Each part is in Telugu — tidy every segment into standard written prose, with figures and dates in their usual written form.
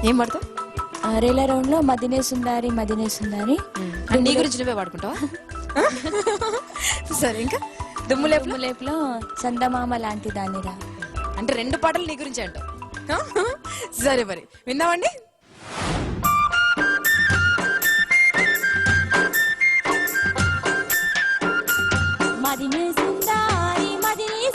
ఏం పాడతావు? రేలా రౌండ్ లో మదినే సుందారి నీ గురించి నువ్వే పాడుకుంటావా? సరే, ఇంకా దుమ్ము లేపులో చందమామ లాంటి దానిరా. అంటే 2 పాటలు నీ గురించి అంటావు. సరే మరి విందామండి. మదినే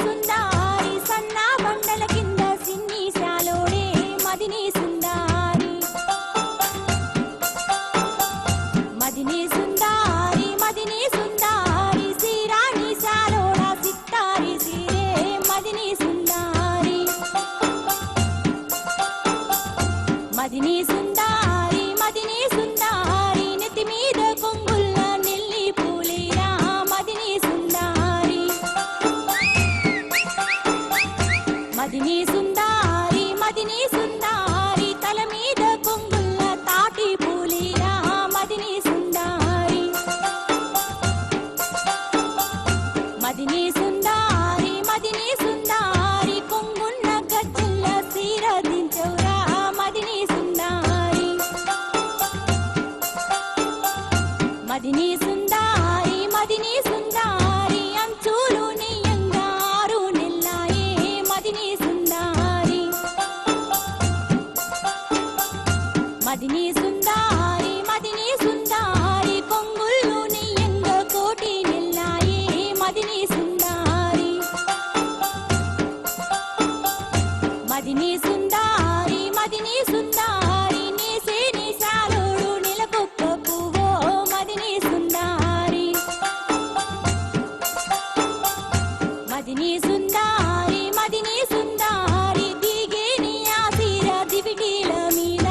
సుందారి సన్నా బండల కింద సిన్ని శాలోడే మదినే సుందారి. మదినే సుందారి శ్రీరాణి శాలోడా సిత్తారి సీరే మదినే సుందారి. మదినే సుందారి నెత్తి మీద కొంగుల్ల నెల్లి పూలేరా మదినే సుందారి. మదినే సుందారి తల మీద కొంగుల్ల తాటి పూలేరా మదినే సుందారి. మదినే సుందారి కొంగున్న గజ్జల్ల సీర దించౌరా మదినే సుందారి. మదినే సుందారి అంచులు నెయ్యంగారు నెల్లాయే మదినే సుందారి. మదినే సుందారి కొంగుళ్ళు నెయ్యంగ కోటి నెల్లాయే మదినే సుందారి. మదినే సుందారి నేసే నేసాలోడు నెలకొక్క పువ్వో మదినే సుందారి. మదినే సుందారి దిగే నీ ఆసిర దివిటీల మీద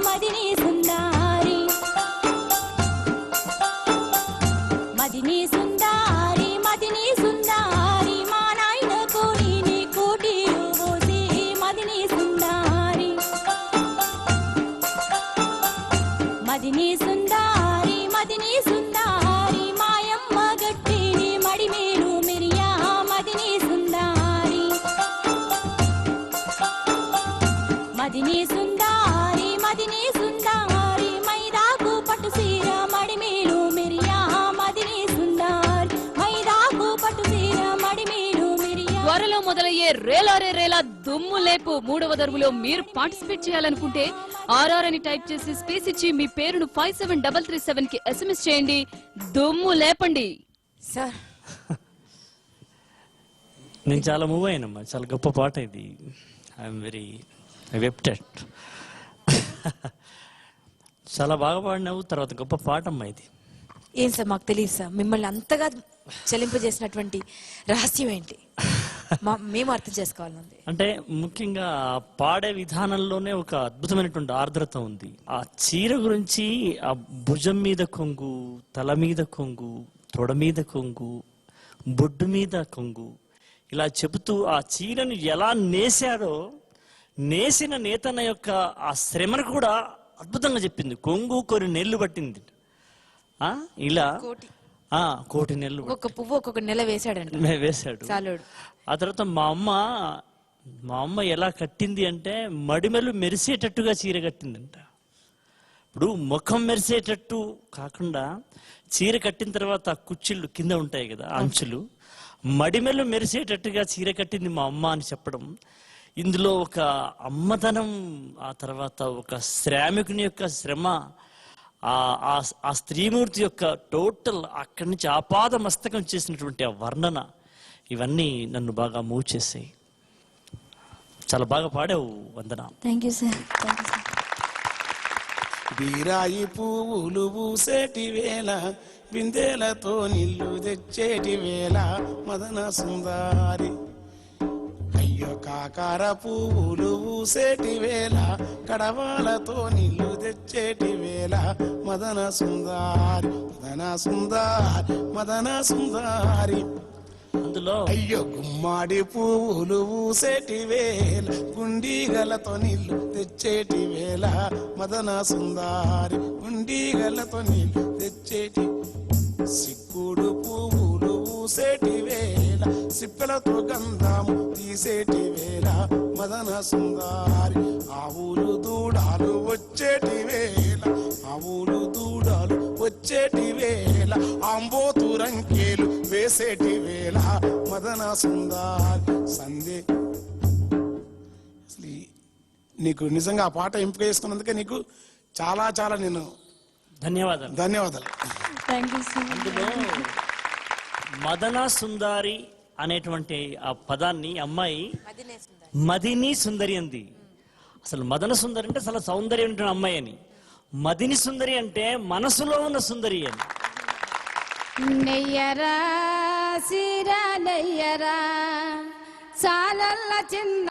మదినే సుందారి. మదినే సుందారి మా నాయన కోడిని కోటిలో పోసి మదినే సుందారి. మదినే సుందారి మాయమ్మ గట్టిని మడిమేలు మెరియా మదినే సుందారి. మదినే సుందారి మైదాకు పట్టు సీర మడిమేలు మెరియా మదినే సుందారి. మైదాకు పట్టు సీర మడిమేలు మెరియా. త్వరలో మొదలయ్యే రేలా దుమ్ము లేపు 3వ దరువులో మీరు పార్టిసిపేట్ చేయాలనుకుంటే RR అని టైప్ చేసి స్పేస్ ఇచ్చి మీ పేరును 57337 కి SMS చేయండి. దుమ్ము లేపండి. సార్ నేను చాలా మూవ్ అయినమ్మా, చాలా గొప్ప పాట ఇది. I'm very wept. చాలా బాగా పాడినావు, తర్వాత గొప్ప పాట అమ్మా ఇది. ఏం సార్ మాకు తెలియదు సార్, మిమ్మల్ని అంతగా చెలింపజేసినటువంటి రహస్యం ఏంటి? మేము అర్థం చేసుకోవాలండి. అంటే ముఖ్యంగా పాడే విధానంలోనే ఒక అద్భుతమైనటువంటి ఆర్ద్రత ఉంది. ఆ చీర గురించి, ఆ భుజం మీద కొంగు, తల మీద కొంగు, తొడ మీద కొంగు, బొడ్డు మీద కొంగు, ఇలా చెబుతూ ఆ చీరను ఎలా నేసాడో, నేసిన నేతన యొక్క ఆ శ్రమను కూడా అద్భుతంగా చెప్పింది. కొంగు కొన్ని నెల్లు పట్టింది, ఇలా కోటి నెలలు, ఒక్కొక్క పువ్వు ఒక్కొక్క నెల వేసాడు. ఆ తర్వాత మా అమ్మ ఎలా కట్టింది అంటే మడిమెలు మెరిసేటట్టుగా చీర కట్టిందంట. ఇప్పుడు ముఖం మెరిసేటట్టు కాకుండా చీర కట్టిన తర్వాత కుచ్చిళ్ళు కింద ఉంటాయి కదా, అంచులు, మడిమెలు మెరిసేటట్టుగా చీర కట్టింది మా అమ్మ అని చెప్పడం, ఇందులో ఒక అమ్మతనం, ఆ తర్వాత ఒక శ్రామికుని యొక్క శ్రమ, ఆ స్త్రీమూర్తి యొక్క టోటల్ అక్కడి నుంచి ఆపాద మస్తకం చేసినటువంటి ఆ వర్ణన, ఇవన్నీ నన్ను బాగా మూవ్ చేసాయి. చాలా బాగా పాడావు వందన. Thank you sir. బీరాయి పువ్వులు పూసేటి వేళ, బిందెలతో నిల్లు తెచ్చేటి వేళ మదన సుందారి. అయ్యో కాకర పువ్వులు పూసేటి వేళ, కడవాలతో నిల్లు తెచ్చేటి వేళ మదన సుందారి. మదన సుందారి అందులో అయ్యో గుమ్మాడి పువ్వులు పూసేటి వేళ, గుండీగలతో నీళ్లు తెచ్చేటి వేళ మదన సుందారి. గుండీగలతో నీళ్లు తెచ్చేటి, సిక్కుడు పువ్వులు పూసేటి వేళ, సిప్పెలతో గంధము తీసేటి వేళ మదన సుందారి. ఆవులు దూడాలు వచ్చేటి వేళ ఆవులు దూడాలు వచ్చేటి వేళ ఆంబోతురంకేలు వేసేటి వేళ మదన సుందారి సందే. అసలు నీకు నిజంగా ఆ పాట ఎంపిక చేసుకున్నందుకే నీకు చాలా చాలా నేను ధన్యవాదాలు. Thank you sir. అందులో మదన సుందారి అనేటువంటి ఆ పదాన్ని అమ్మాయి మదిని సుందరి అంది. అసలు మదన సుందరి అంటే చాలా సౌందర్యం ఉంటున్న అమ్మాయి అని, మదిని సుందరి అంటే మనసులో ఉన్న సుందరి అని. నెయ్యరా సిరా నెయ్యరా సాలల్ల చిన్న